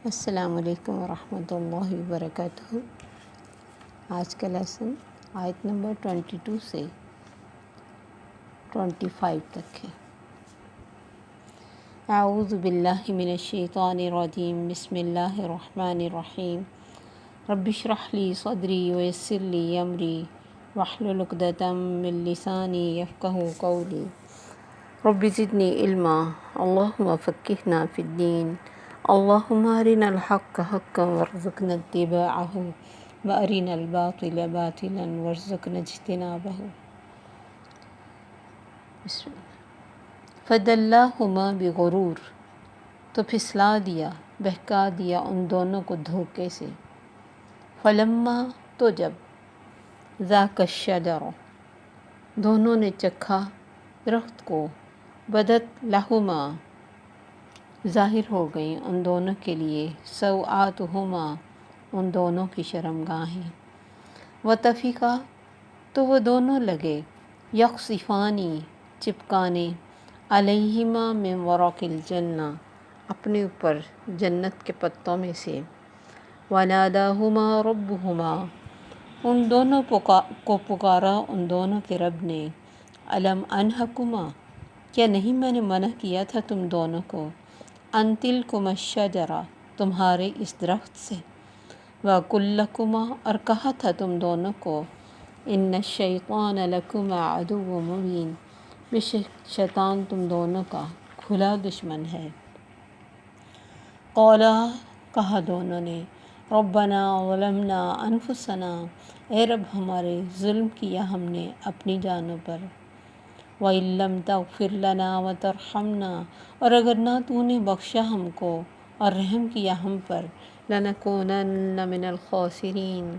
السلام علیکم ورحمۃ اللہ وبرکاتہ۔ آج کا لیسن آیت نمبر 22 سے 25 تک ہے۔ اعوذ باللہ من الشیطان الرجیم، بسم اللہ الرحمن الرحیم۔ رب اشرح لی صدری ویسر لی امری واحلل عقدۃ من لسانی یفقہوا قولی۔ رب زدنی علما، اللہم فقہنا فی الدین، اللہم ارنا الحق حقا وارزقنا اتباعہ وارنا الباطل باطلا وارزقنا اجتنابہ۔ بسم اللہ۔ فدلاہما بغرور، تو پھسلا دیا، بہکا دیا ان دونوں کو دھوکے سے۔ فلما، تو جب، ذاق الشجر، دونوں نے چکھا درخت کو، بدت لہما، ظاہر ہو گئیں ان دونوں کے لیے، سوآتہما، ان دونوں کی شرمگاہیں۔ وطفقا، تو وہ دونوں لگے، یخصفانی، چپکانے، علیہما من ورق الجنہ، اپنے اوپر جنت کے پتوں میں سے۔ وناداہما ربہما، ان دونوں کو پکارا ان دونوں کے رب نے۔ الم انہکما، کیا نہیں میں نے منع کیا تھا تم دونوں کو، ان تلکما الشجرہ، تمہارے اس درخت سے، وَأَقُلْ لَكُمَا، اور کہا تھا تم دونوں کو، إِنَّ الشَّيْطَانَ لَكُمَا عَدُوٌّ مُبِينٌ، بے شک شیطان تم دونوں کا کھلا دشمن ہے۔ قَالَا، کہا دونوں نے، رَبَّنَا ظَلَمْنَا أَنفُسَنَا، اے رب ہمارے، ظلم کیا ہم نے اپنی جانوں پر۔ وَإِن لَّمْ تَغْفِرْ لَنَا وَتَرْحَمْنَا، اور اگر نہ تو نے بخشا ہم کو اور رحم کیا ہم پر، لَنَكُونَنَّ مِنَ الْخَاسِرِينَ،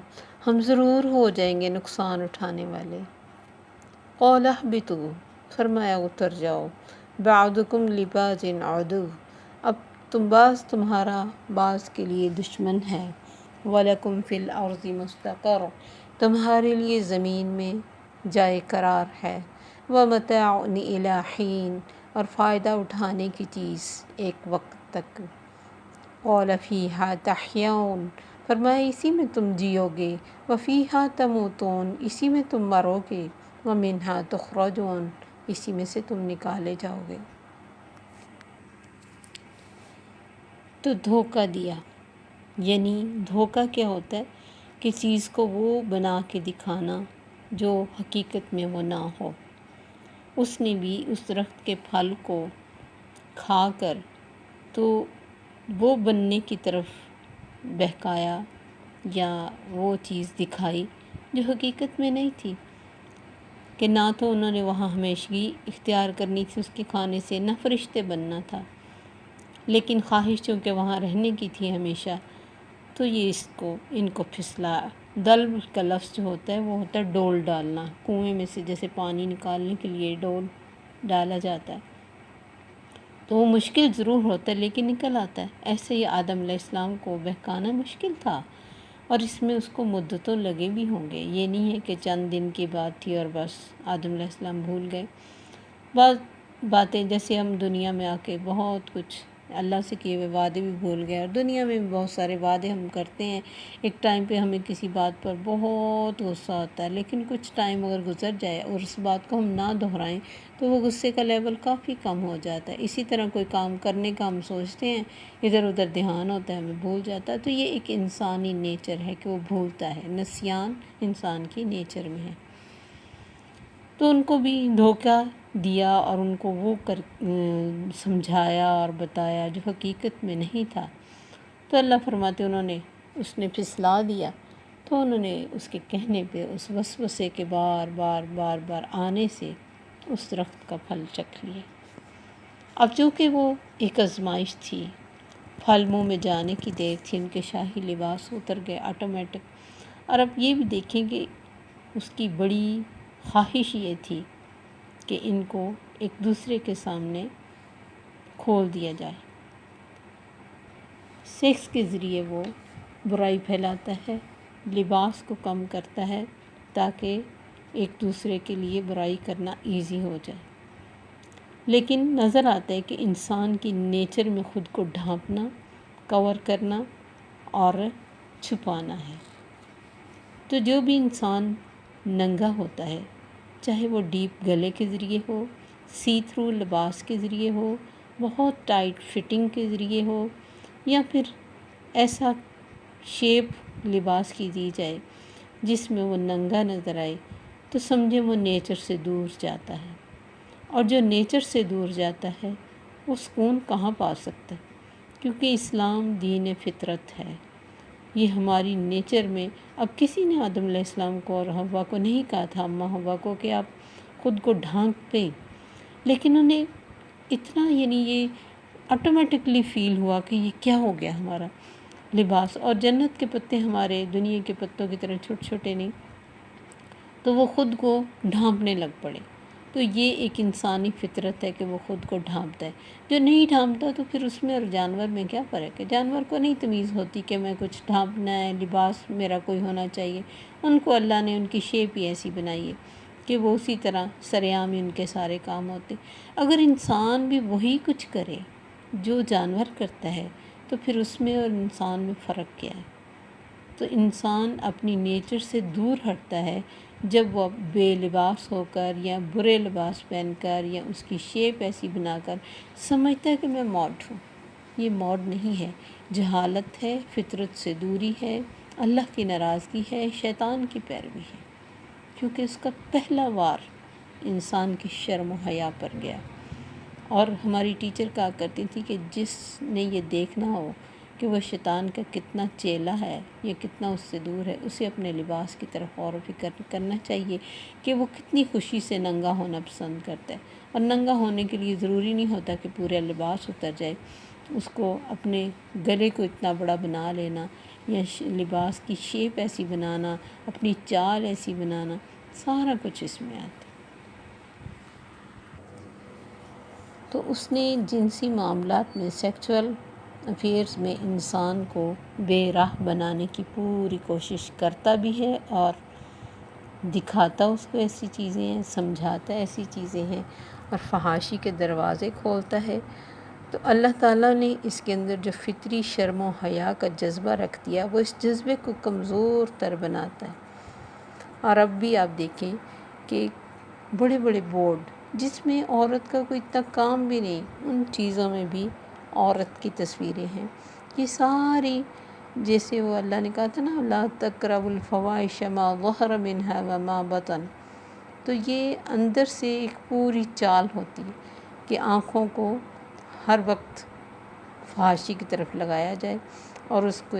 ہم ضرور ہو جائیں گے نقصان اٹھانے والے۔ قَالَ اهْبِطُوا، فرمایا اتر جاؤ، بَعْضُكُمْ لِبَعْضٍ عَدُوٌّ، اب بعض تمہارا بعض کے لیے دشمن ہے۔ وَلَكُمْ فِي الْأَرْضِ مُسْتَقَرٌّ، تمہارے لیے زمین میں جائے قرار ہے۔ وَمَتَاعٌ إِلَىٰ حِینٍ، اور فائدہ اٹھانے کی چیز ایک وقت تک۔ قَالَ فِیہَا تَحْیَوْنَ، فرمایا اسی میں تم جیو گے، وَفِیہَا تَمُوتُونَ، اسی میں تم مرو گے، وَمِنْہَا تُخْرَجُونَ، اسی میں سے تم نکالے جاؤ گے۔ تو دھوکہ دیا، یعنی دھوکہ کیا ہوتا ہے کہ چیز کو وہ بنا کے دکھانا جو حقیقت میں وہ نہ ہو۔ اس نے بھی اس درخت کے پھل کو کھا کر تو وہ بننے کی طرف بہکایا یا وہ چیز دکھائی جو حقیقت میں نہیں تھی، کہ نہ تو انہوں نے وہاں ہمیشگی اختیار کرنی تھی اس کے کھانے سے، نہ فرشتے بننا تھا، لیکن خواہش چونکہ وہاں رہنے کی تھی ہمیشہ، تو یہ ان کو پھسلا۔ دلو کا لفظ جو ہوتا ہے وہ ہوتا ہے ڈول ڈالنا، کنویں میں سے جیسے پانی نکالنے کے لیے ڈول ڈالا جاتا ہے، تو وہ مشکل ضرور ہوتا ہے لیکن نکل آتا ہے۔ ایسے ہی آدم علیہ السلام کو بہکانا مشکل تھا، اور اس میں اس کو مدتوں لگے بھی ہوں گے، یہ نہیں ہے کہ چند دن کی بات تھی اور بس آدم علیہ السلام بھول گئے۔ بعض باتیں جیسے ہم دنیا میں آ کے بہت کچھ اللہ سے کیے ہوئے وعدے بھی بھول گئے، اور دنیا میں بھی بہت سارے وعدے ہم کرتے ہیں، ایک ٹائم پہ ہمیں کسی بات پر بہت غصہ ہوتا ہے، لیکن کچھ ٹائم اگر گزر جائے اور اس بات کو ہم نہ دہرائیں تو وہ غصے کا لیول کافی کم ہو جاتا ہے۔ اسی طرح کوئی کام کرنے کا ہم سوچتے ہیں، ادھر ادھر دھیان ہوتا ہے، ہمیں بھول جاتا ہے، تو یہ ایک انسانی نیچر ہے کہ وہ بھولتا ہے، نسیان انسان کی نیچر میں ہے۔ تو ان کو بھی دھوکہ دیا اور ان کو وہ سمجھایا اور بتایا جو حقیقت میں نہیں تھا، تو اللہ فرماتے انہوں نے اس نے پھسلا دیا، تو انہوں نے اس کے کہنے پہ، اس وسوسے کے بار بار آنے سے اس درخت کا پھل چکھ لیا۔ اب چونکہ وہ ایک آزمائش تھی، پھل منہ میں جانے کی دیر تھی، ان کے شاہی لباس اتر گئے آٹومیٹک۔ اور اب یہ بھی دیکھیں کہ اس کی بڑی خواہش یہ تھی کہ ان کو ایک دوسرے کے سامنے کھول دیا جائے۔ سیکس کے ذریعے وہ برائی پھیلاتا ہے، لباس کو کم کرتا ہے تاکہ ایک دوسرے کے لیے برائی کرنا ایزی ہو جائے، لیکن نظر آتا ہے کہ انسان کی نیچر میں خود کو ڈھانپنا کور کرنا اور چھپانا ہے۔ تو جو بھی انسان ننگا ہوتا ہے، چاہے وہ ڈیپ گلے کے ذریعے ہو، سی تھرو لباس کے ذریعے ہو، بہت ٹائٹ فٹنگ کے ذریعے ہو، یا پھر ایسا شیپ لباس کی دی جائے جس میں وہ ننگا نظر آئے، تو سمجھے وہ نیچر سے دور جاتا ہے۔ اور جو نیچر سے دور جاتا ہے وہ سکون کہاں پا سکتا ہے؟ کیونکہ اسلام دین فطرت ہے، یہ ہماری نیچر میں۔ اب کسی نے آدم علیہ السلام کو اور حوا کو نہیں کہا تھا، اماں حوا کو، کہ آپ خود کو ڈھانک پیں، لیکن انہیں اتنا یہ آٹومیٹکلی فیل ہوا کہ یہ کیا ہو گیا ہمارا لباس، اور جنت کے پتے ہمارے دنیا کے پتوں کی طرح چھوٹے چھوٹے نہیں، تو وہ خود کو ڈھانپنے لگ پڑے۔ تو یہ ایک انسانی فطرت ہے کہ وہ خود کو ڈھانپتا ہے۔ جو نہیں ڈھانپتا تو پھر اس میں اور جانور میں کیا فرق ہے؟ جانور کو نہیں تمیز ہوتی کہ میں کچھ ڈھانپنا ہے، لباس میرا کوئی ہونا چاہیے۔ ان کو اللہ نے ان کی شیپ ہی ایسی بنائی ہے کہ وہ اسی طرح سرعام ہی ان کے سارے کام ہوتے۔ اگر انسان بھی وہی کچھ کرے جو جانور کرتا ہے تو پھر اس میں اور انسان میں فرق کیا ہے؟ تو انسان اپنی نیچر سے دور ہٹتا ہے جب وہ بے لباس ہو کر یا برے لباس پہن کر یا اس کی شیپ ایسی بنا کر سمجھتا ہے کہ میں ماڈ ہوں۔ یہ ماڈ نہیں ہے، جہالت ہے، فطرت سے دوری ہے، اللہ کی ناراضگی ہے، شیطان کی پیروی ہے، کیونکہ اس کا پہلا وار انسان کی شرم و حیا پر گیا۔ اور ہماری ٹیچر کہا کرتی تھی کہ جس نے یہ دیکھنا ہو کہ وہ شیطان کا کتنا چیلا ہے یا کتنا اس سے دور ہے، اسے اپنے لباس کی طرف غور و فکر کرنا چاہیے کہ وہ کتنی خوشی سے ننگا ہونا پسند کرتا ہے۔ اور ننگا ہونے کے لیے ضروری نہیں ہوتا کہ پورا لباس اتر جائے، اس کو اپنے گلے کو اتنا بڑا بنا لینا یا لباس کی شیپ ایسی بنانا، اپنی چال ایسی بنانا، سارا کچھ اس میں آتا ہے۔ تو اس نے جنسی معاملات میں، سیکچول افیئرز میں انسان کو بے راہ بنانے کی پوری کوشش کرتا بھی ہے، اور دکھاتا اس کو ایسی چیزیں ہیں، سمجھاتا ایسی چیزیں ہیں، اور فحاشی کے دروازے کھولتا ہے۔ تو اللہ تعالیٰ نے اس کے اندر جو فطری شرم و حیا کا جذبہ رکھ دیا، وہ اس جذبے کو کمزور تر بناتا ہے۔ اور اب بھی آپ دیکھیں کہ بڑے بڑے بورڈ جس میں عورت کا کوئی اتنا کام بھی نہیں، ان چیزوں میں بھی عورت کی تصویریں ہیں۔ یہ ساری، جیسے وہ اللہ نے کہا تھا نا، لا تقربوا الفواحش ما ظہر منها وما بطن، تو یہ اندر سے ایک پوری چال ہوتی ہے کہ آنکھوں کو ہر وقت فحاشی کی طرف لگایا جائے، اور اس کو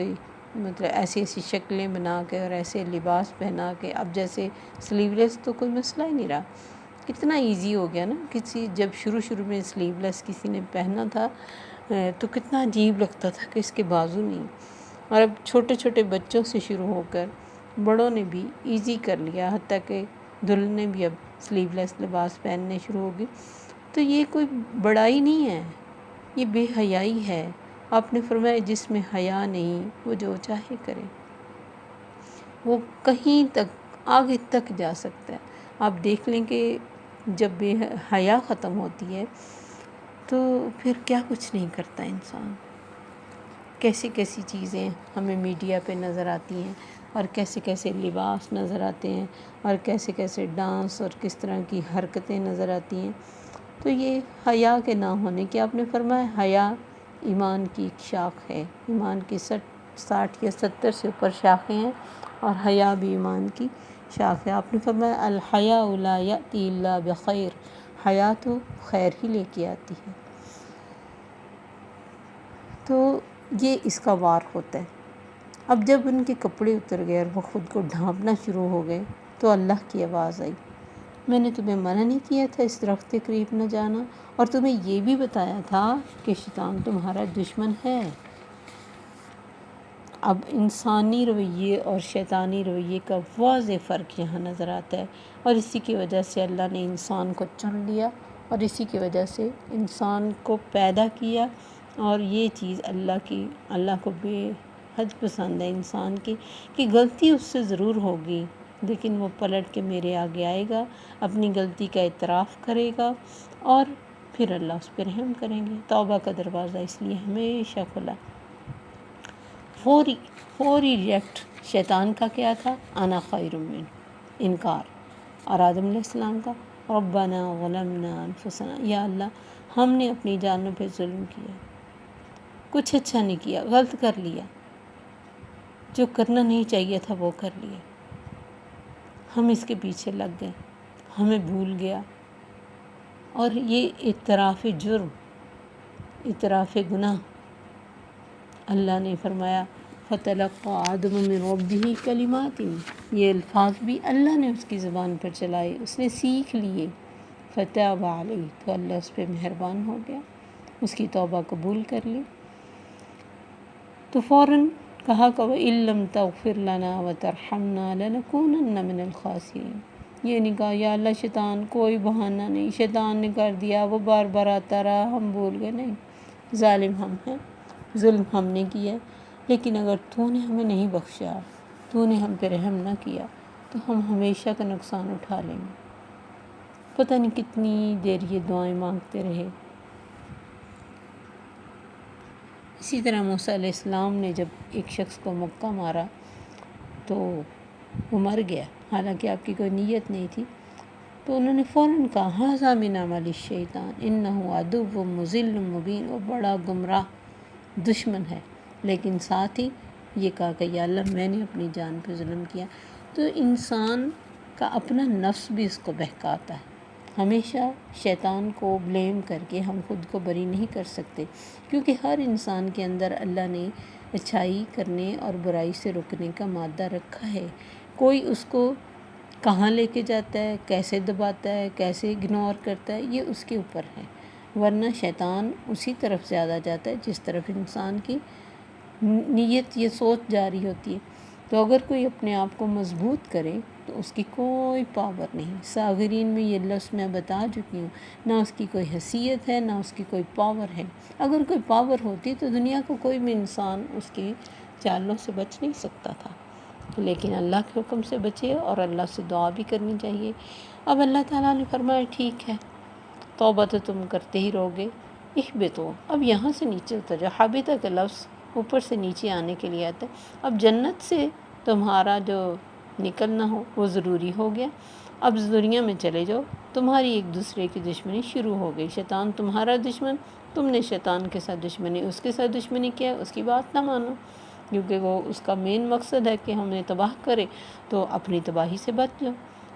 مطلب ایسی ایسی شکلیں بنا کے اور ایسے لباس پہنا کے۔ اب جیسے سلیو لیس تو کوئی مسئلہ ہی نہیں رہا، کتنا ایزی ہو گیا نا۔ جب شروع میں سلیو لیس کسی نے پہنا تھا تو کتنا عجیب لگتا تھا کہ اس کے بازو نہیں، اور اب چھوٹے چھوٹے بچوں سے شروع ہو کر بڑوں نے بھی ایزی کر لیا، حتیٰ کہ دلہنیں بھی اب سلیو لیس لباس پہننے شروع ہو گئی۔ تو یہ کوئی بڑائی نہیں ہے، یہ بے حیائی ہے۔ آپ نے فرمایا جس میں حیا نہیں وہ جو چاہے کرے، وہ کہیں تک آگے تک جا سکتا ہے۔ آپ دیکھ لیں کہ جب بے حیا ختم ہوتی ہے تو پھر کیا کچھ نہیں کرتا انسان۔ کیسی کیسی چیزیں ہمیں میڈیا پہ نظر آتی ہیں، اور کیسے کیسے لباس نظر آتے ہیں، اور کیسے کیسے ڈانس اور کس طرح کی حرکتیں نظر آتی ہیں۔ تو یہ حیا کے نہ ہونے کی، آپ نے فرمایا حیا ایمان کی ایک شاخ ہے، ایمان کی 60 یا 70 سے اوپر شاخیں ہیں، اور حیا بھی ایمان کی شاخ ہے۔ آپ نے فرمایا الحیاء لا یأتی الا بخیر، حیا تو خیر ہی لے کے آتی ہے۔ تو یہ اس کا وار ہوتا ہے۔ اب جب ان کے کپڑے اتر گئے اور وہ خود کو ڈھانپنا شروع ہو گئے تو اللہ کی آواز آئی، میں نے تمہیں منع نہیں کیا تھا اس درخت کے قریب نہ جانا، اور تمہیں یہ بھی بتایا تھا کہ شیطان تمہارا دشمن ہے۔ اب انسانی رویے اور شیطانی رویے کا واضح فرق یہاں نظر آتا ہے، اور اسی کی وجہ سے اللہ نے انسان کو چن لیا، اور اسی کی وجہ سے انسان کو پیدا کیا۔ اور یہ چیز اللہ کو بے حد پسند ہے انسان کی، کہ غلطی اس سے ضرور ہوگی لیکن وہ پلٹ کے میرے آگے آئے گا، اپنی غلطی کا اعتراف کرے گا، اور پھر اللہ اس پہ رحم کریں گے۔ توبہ کا دروازہ اس لیے ہمیشہ کھلا۔ فوری ریئیکٹ شیطان کا کیا تھا؟ انا خیر منہ، انکار. اور آدم علیہ السلام کا ربنا ظلمنا انفسنا، یا اللہ ہم نے اپنی جانوں پہ ظلم کیا، کچھ اچھا نہیں کیا، غلط کر لیا، جو کرنا نہیں چاہیے تھا وہ کر لیا، ہم اس کے پیچھے لگ گئے، ہمیں بھول گیا. اور یہ اعتراف جرم، اعتراف گناہ. اللہ نے فرمایا فَتَلَقَّىٰ آدَمُ مِن رَبِّهِ كَلِمَاتٍ، یہ الفاظ بھی اللہ نے اس کی زبان پر چلائے، اس نے سیکھ لیے. فَتَابَ عَلَيْهِ، تو اللہ اس پہ مہربان ہو گیا، اس کی توبہ قبول کر لی. تو فوراً کہا کہ وَإِن لَّمْ تَغْفِرْ لَنَا وَتَرْحَمْنَا لَنَكُونَنَّ مِنَ الْخَاسِرِينَ. یہ نہیں کہا یا اللہ شیطان کوئی بہانہ نہیں، شیطان نے کر دیا، وہ بار بار آتا رہا، ہم بھول گئے. نہیں، ظالم ہم ہیں، ظلم ہم نے کیا ہے، لیکن اگر تو نے ہمیں نہیں بخشا، تو نے ہم پہ رحم نہ کیا، تو ہم ہمیشہ کا نقصان اٹھا لیں گے. پتہ نہیں کتنی دیر یہ دعائیں مانگتے رہے. اسی طرح موسیٰ علیہ السلام نے جب ایک شخص کو مکہ مارا تو وہ مر گیا، حالانکہ آپ کی کوئی نیت نہیں تھی. تو انہوں نے فوراً کہا ھذا من عمل الشیطان انہ عدو مضل مبین، وہ بڑا گمراہ دشمن ہے. لیکن ساتھ ہی یہ کہا کہ یا اللہ میں نے اپنی جان پہ ظلم کیا. تو انسان کا اپنا نفس بھی اس کو بہکاتا ہے. ہمیشہ شیطان کو بلیم کر کے ہم خود کو بری نہیں کر سکتے، کیونکہ ہر انسان کے اندر اللہ نے اچھائی کرنے اور برائی سے رکنے کا مادہ رکھا ہے. کوئی اس کو کہاں لے کے جاتا ہے، کیسے دباتا ہے، کیسے اگنور کرتا ہے، یہ اس کے اوپر ہے. ورنہ شیطان اسی طرف زیادہ جاتا ہے جس طرف انسان کی نیت یہ سوچ جاری ہوتی ہے. تو اگر کوئی اپنے آپ کو مضبوط کرے تو اس کی کوئی پاور نہیں. صاغرین میں یہ لفظ میں بتا چکی ہوں، نہ اس کی کوئی حیثیت ہے، نہ اس کی کوئی پاور ہے. اگر کوئی پاور ہوتی تو دنیا کو کوئی بھی انسان اس کی چالوں سے بچ نہیں سکتا تھا. لیکن اللہ کے حکم سے بچے اور اللہ سے دعا بھی کرنی چاہیے. اب اللہ تعالیٰ نے فرمایا ٹھیک ہے، توبہ تو تم کرتے ہی رہو گے، اہبطوا، اب یہاں سے نیچے اتر جاؤ. حبطہ کا لفظ اوپر سے نیچے آنے کے لیے آتا ہے. اب جنت سے تمہارا جو نکلنا ہو وہ ضروری ہو گیا. اب دنیا میں چلے جاؤ، تمہاری ایک دوسرے کی دشمنی شروع ہو گئی. شیطان تمہارا دشمن، تم نے شیطان کے ساتھ دشمنی، اس کے ساتھ دشمنی کیا ہے، اس کی بات نہ مانو، کیونکہ وہ اس کا مین مقصد ہے کہ ہمیں تباہ کرے. تو اپنی تباہی سے بچ جاؤ.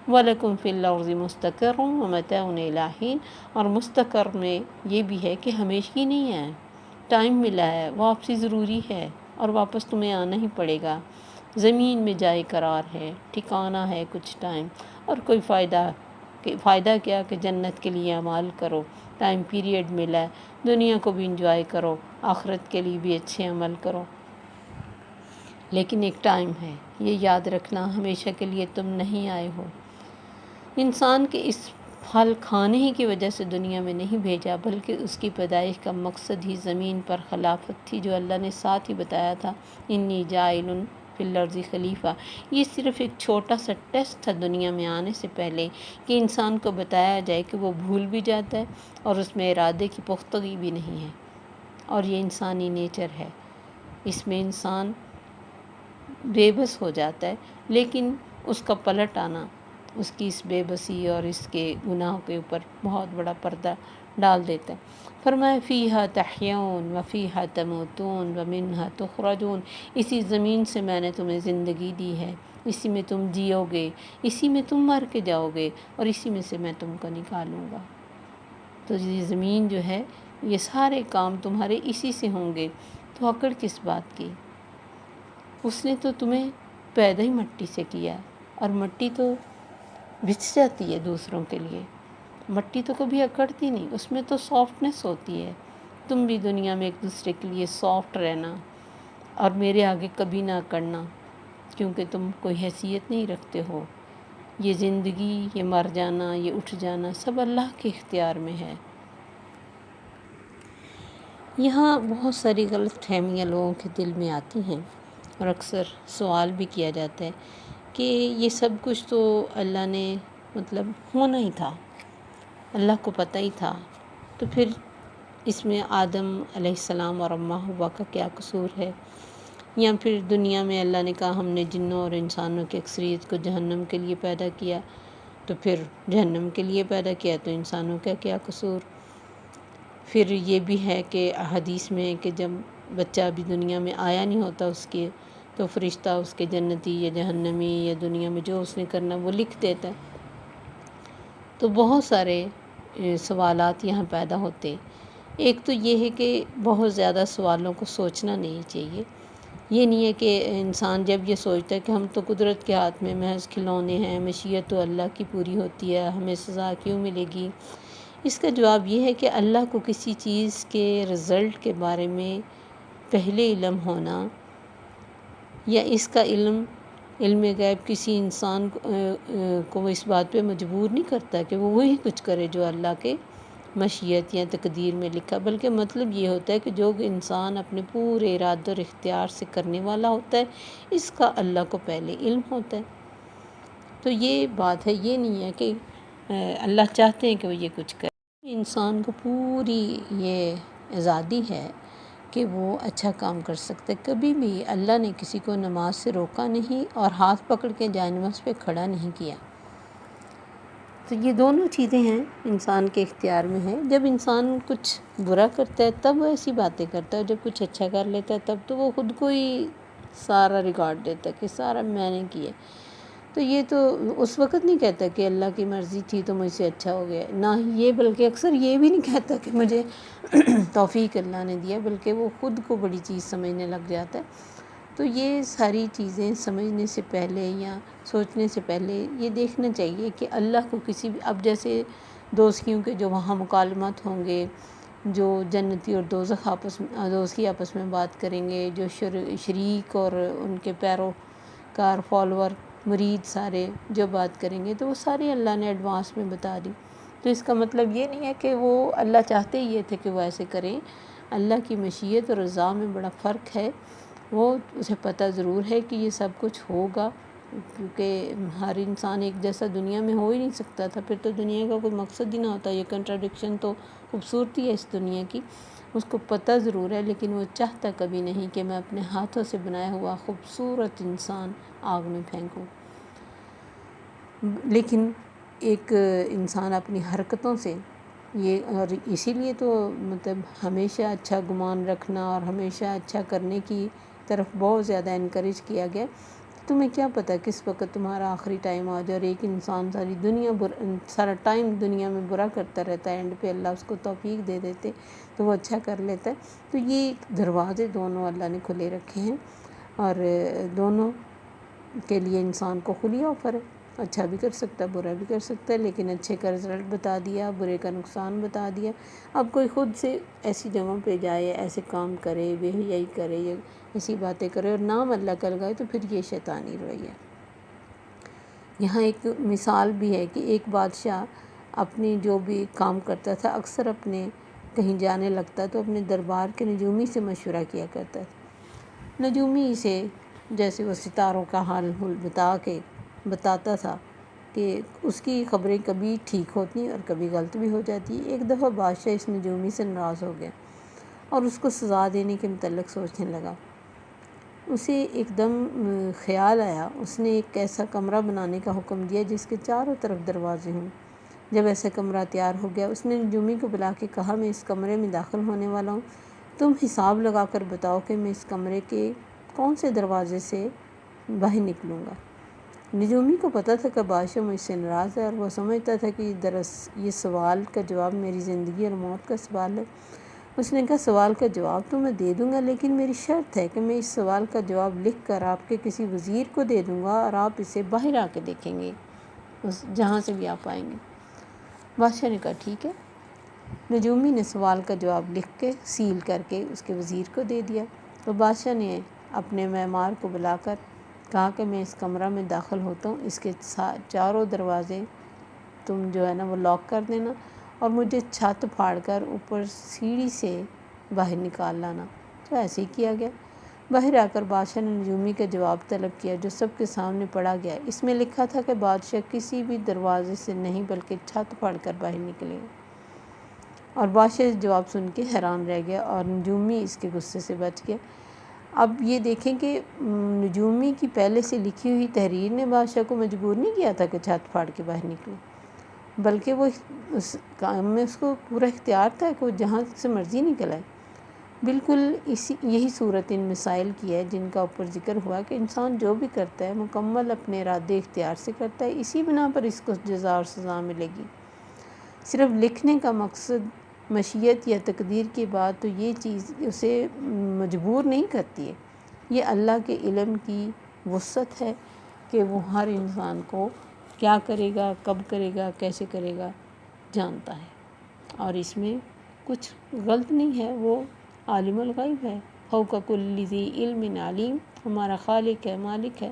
وَلَكُمْ فِي الْأَرْضِ مُسْتَقَرٌّ وَمَتَاعٌ إِلَىٰ حِينٍ، اور مستقر میں یہ بھی ہے کہ ہمیشگی نہیں ہے، ٹائم ملا ہے، واپسی ضروری ہے اور واپس تمہیں آنا ہی پڑے گا. زمین میں جائے قرار ہے، ٹھکانہ ہے کچھ ٹائم، اور کوئی فائدہ کیا کہ جنت کے لیے اعمال کرو، ٹائم پیریڈ ملا ہے، دنیا کو بھی انجوائے کرو، آخرت کے لیے بھی اچھے عمل کرو. لیکن ایک ٹائم ہے، یہ یاد رکھنا ہمیشہ کے لیے تم نہیں آئے ہو. انسان کے اس پھل کھانے ہی کی وجہ سے دنیا میں نہیں بھیجا، بلکہ اس کی پیدائش کا مقصد ہی زمین پر خلافت تھی، جو اللہ نے ساتھ ہی بتایا تھا انی جاعل فی الارض خلیفہ. یہ صرف ایک چھوٹا سا ٹیسٹ تھا دنیا میں آنے سے پہلے، کہ انسان کو بتایا جائے کہ وہ بھول بھی جاتا ہے اور اس میں ارادے کی پختگی بھی نہیں ہے. اور یہ انسانی نیچر ہے، اس میں انسان بے بس ہو جاتا ہے، لیکن اس کا پلٹ آنا اس کی اس بے بسی اور اس کے گناہ کے اوپر بہت بڑا پردہ ڈال دیتا ہے. فرمایا فیہا تحیون وفیہا تموتون ومنہا تخرجون، اسی زمین سے میں نے تمہیں زندگی دی ہے، اسی میں تم جیو گے، اسی میں تم مر کے جاؤ گے، اور اسی میں سے میں تم کو نکالوں گا. تو یہ زمین جو ہے، یہ سارے کام تمہارے اسی سے ہوں گے. تو اکڑ کس بات کی؟ اس نے تو تمہیں پیدا ہی مٹی سے کیا، اور مٹی تو بچھ جاتی ہے دوسروں کے لیے، مٹی تو کبھی اکڑتی نہیں، اس میں تو سافٹنس ہوتی ہے. تم بھی دنیا میں ایک دوسرے کے لیے سافٹ رہنا اور میرے آگے کبھی نہ اکڑنا، کیونکہ تم کوئی حیثیت نہیں رکھتے ہو. یہ زندگی، یہ مر جانا، یہ اٹھ جانا، سب اللہ کے اختیار میں ہے. یہاں بہت ساری غلط فہمیاں لوگوں کے دل میں آتی ہیں، اور اکثر سوال بھی کیا جاتا ہے کہ یہ سب کچھ تو اللہ نے مطلب ہونا ہی تھا، اللہ کو پتہ ہی تھا، تو پھر اس میں آدم علیہ السلام اور اماں حوا کا کیا قصور ہے؟ یا پھر دنیا میں اللہ نے کہا ہم نے جنوں اور انسانوں کی اکثریت کو جہنم کے لیے پیدا کیا، تو پھر جہنم کے لیے پیدا کیا تو انسانوں کا کیا قصور؟ پھر یہ بھی ہے کہ حدیث میں ہے کہ جب بچہ ابھی دنیا میں آیا نہیں ہوتا اس کے، تو فرشتہ اس کے جنتی یا جہنمی یا دنیا میں جو اس نے کرنا وہ لکھ دیتا ہے۔ تو بہت سارے سوالات یہاں پیدا ہوتے۔ ایک تو یہ ہے کہ بہت زیادہ سوالوں کو سوچنا نہیں چاہیے۔ یہ نہیں ہے کہ انسان جب یہ سوچتا ہے کہ ہم تو قدرت کے ہاتھ میں محض کھلونے ہیں، مشیت تو اللہ کی پوری ہوتی ہے، ہمیں سزا کیوں ملے گی؟ اس کا جواب یہ ہے کہ اللہ کو کسی چیز کے رزلٹ کے بارے میں پہلے علم ہونا، یا اس کا علم غیب کسی انسان کو اس بات پہ مجبور نہیں کرتا کہ وہ وہی کچھ کرے جو اللہ کے مشیت یا تقدیر میں لکھا، بلکہ مطلب یہ ہوتا ہے کہ جو انسان اپنے پورے ارادے اور اختیار سے کرنے والا ہوتا ہے، اس کا اللہ کو پہلے علم ہوتا ہے۔ تو یہ بات ہے، یہ نہیں ہے کہ اللہ چاہتے ہیں کہ وہ یہ کچھ کرے۔ انسان کو پوری یہ آزادی ہے کہ وہ اچھا کام کر سکتے۔ کبھی بھی اللہ نے کسی کو نماز سے روکا نہیں اور ہاتھ پکڑ کے جائے نماز پہ کھڑا نہیں کیا۔ تو یہ دونوں چیزیں ہیں انسان کے اختیار میں ہیں۔ جب انسان کچھ برا کرتا ہے تب وہ ایسی باتیں کرتا ہے، جب کچھ اچھا کر لیتا ہے تب تو وہ خود کو ہی سارا ریکارڈ دیتا ہے کہ سارا میں نے کیا۔ تو یہ تو اس وقت نہیں کہتا کہ اللہ کی مرضی تھی تو مجھ سے اچھا ہو گیا، نہ ہی یہ، بلکہ اکثر یہ بھی نہیں کہتا کہ مجھے توفیق اللہ نے دیا، بلکہ وہ خود کو بڑی چیز سمجھنے لگ جاتا ہے۔ تو یہ ساری چیزیں سمجھنے سے پہلے یا سوچنے سے پہلے یہ دیکھنا چاہیے کہ اللہ کو کسی بھی، اب جیسے دوزخیوں کے جو وہاں مکالمات ہوں گے، جو جنتی اور دوزخی آپس میں بات کریں گے، جو شریک اور ان کے پیروکار فالوور مرید سارے جو بات کریں گے، تو وہ سارے اللہ نے ایڈوانس میں بتا دی۔ تو اس کا مطلب یہ نہیں ہے کہ وہ اللہ چاہتے ہی یہ تھے کہ وہ ایسے کریں۔ اللہ کی مشیت اور رضا میں بڑا فرق ہے۔ وہ اسے پتہ ضرور ہے کہ یہ سب کچھ ہوگا، کیونکہ ہر انسان ایک جیسا دنیا میں ہو ہی نہیں سکتا تھا، پھر تو دنیا کا کوئی مقصد ہی نہ ہوتا۔ یہ کنٹراڈکشن تو خوبصورتی ہے اس دنیا کی، اس کو پتہ ضرور ہے، لیکن وہ چاہتا کبھی نہیں کہ میں اپنے ہاتھوں سے بنایا ہوا خوبصورت انسان آگ میں پھینکوں۔ لیکن ایک انسان اپنی حرکتوں سے یہ، اور اسی لیے تو مطلب ہمیشہ اچھا گمان رکھنا اور ہمیشہ اچھا کرنے کی طرف بہت زیادہ انکریج کیا گیا۔ تمہیں کیا پتہ کس وقت تمہارا آخری ٹائم آ جائے، اور ایک انسان سارا ٹائم دنیا میں برا کرتا رہتا ہے، اینڈ پہ اللہ اس کو توفیق دے دیتے تو وہ اچھا کر لیتا ہے۔ تو یہ دروازے دونوں اللہ نے کھلے رکھے ہیں، اور دونوں کے لیے انسان کو کھلی آفر ہے۔ اچھا بھی کر سکتا ہے، برا بھی کر سکتا ہے، لیکن اچھے کا رزلٹ بتا دیا، برے کا نقصان بتا دیا۔ اب کوئی خود سے ایسی جگہوں پہ جائے، ایسے کام کرے، بے حیائی کرے یا ایسی باتیں کرے اور نام اللہ کا لگائے، تو پھر یہ شیطانی رویہ ہے۔ یہاں ایک مثال بھی ہے کہ ایک بادشاہ اپنی جو بھی کام کرتا تھا، اکثر اپنے کہیں جانے لگتا تو اپنے دربار کے نجومی سے مشورہ کیا کرتا تھا۔ نجومی سے جیسے وہ ستاروں کا حال بتاتا تھا کہ اس کی خبریں کبھی ٹھیک ہوتی اور کبھی غلط بھی ہو جاتی۔ ایک دفعہ بادشاہ اس نجومی سے ناراض ہو گیا اور اس کو سزا دینے کے متعلق سوچنے لگا۔ اسے ایک دم خیال آیا، اس نے ایک ایسا کمرہ بنانے کا حکم دیا جس کے چاروں طرف دروازے ہوں۔ جب ایسا کمرہ تیار ہو گیا، اس نے نجومی کو بلا کے کہا، میں اس کمرے میں داخل ہونے والا ہوں، تم حساب لگا کر بتاؤ کہ میں اس کمرے کے کون سے دروازے سے باہر نکلوں گا۔ نجومی کو پتہ تھا کہ بادشاہ مجھ سے ناراض ہے، اور وہ سمجھتا تھا کہ یہ سوال کا جواب میری زندگی اور موت کا سوال ہے۔ اس نے کہا، سوال کا جواب تو میں دے دوں گا، لیکن میری شرط ہے کہ میں اس سوال کا جواب لکھ کر آپ کے کسی وزیر کو دے دوں گا، اور آپ اسے باہر آ کے دیکھیں گے، جہاں سے بھی آپ آئیں گے۔ بادشاہ نے کہا ٹھیک ہے۔ نجومی نے سوال کا جواب لکھ کے سیل کر کے اس کے وزیر کو دے دیا۔ تو بادشاہ نے اپنے معمار کو بلا کر کہا کہ میں اس کمرہ میں داخل ہوتا ہوں، اس کے چاروں دروازے تم جو ہے نا وہ لاک کر دینا، اور مجھے چھت پھاڑ کر اوپر سیڑھی سے باہر نکال لانا۔ تو ایسے ہی کیا گیا۔ باہر آ کر بادشاہ نے نجومی کا جواب طلب کیا، جو سب کے سامنے پڑھا گیا۔ اس میں لکھا تھا کہ بادشاہ کسی بھی دروازے سے نہیں بلکہ چھت پھاڑ کر باہر نکلے گا۔ اور بادشاہ جواب سن کے حیران رہ گیا، اور نجومی اس کے غصے سے بچ گیا۔ اب یہ دیکھیں کہ نجومی کی پہلے سے لکھی ہوئی تحریر نے بادشاہ کو مجبور نہیں کیا تھا کہ چھت پھاڑ کے باہر نکلے، بلکہ وہ اس کام میں اس کو پورا اختیار تھا کہ وہ جہاں سے مرضی نکل آئے۔ بالکل یہی صورت ان مسائل کی ہے جن کا اوپر ذکر ہوا کہ انسان جو بھی کرتا ہے مکمل اپنے ارادے اختیار سے کرتا ہے، اسی بنا پر اس کو جزا اور سزا ملے گی۔ صرف لکھنے کا مقصد مشیت یا تقدیر کی بات تو یہ چیز اسے مجبور نہیں کرتی ہے، یہ اللہ کے علم کی وسعت ہے کہ وہ ہر انسان کو کیا کرے گا، کب کرے گا، کیسے کرے گا جانتا ہے، اور اس میں کچھ غلط نہیں ہے۔ وہ عالم الغیب ہے، فوق کل ذی علم علیم، ہمارا خالق ہے، مالک ہے،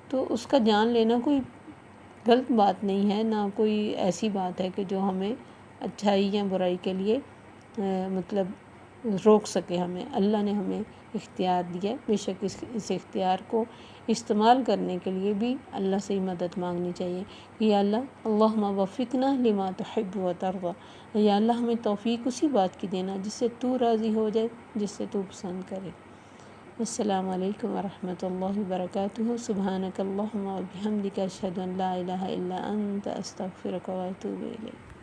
تو اس کا جان لینا کوئی غلط بات نہیں ہے، نہ کوئی ایسی بات ہے کہ جو ہمیں اچھائی یا برائی کے لیے مطلب روک سکے ہمیں۔ اللہ نے ہمیں اختیار دیا ہے، بے شک اس اختیار کو استعمال کرنے کے لیے بھی اللہ سے ہی مدد مانگنی چاہیے کہ یا اللہ اللہم وفقنا لما تحب و ترضی، یا اللہ ہمیں توفیق اسی بات کی دینا جس سے تو راضی ہو جائے، جس سے تو پسند کرے۔ السلام علیکم ورحمۃ اللہ وبرکاتہ۔ سبحانک اللہم و بحمدک، اشہد ان لا الہ الا انت، استغفرک و اتوب الیک۔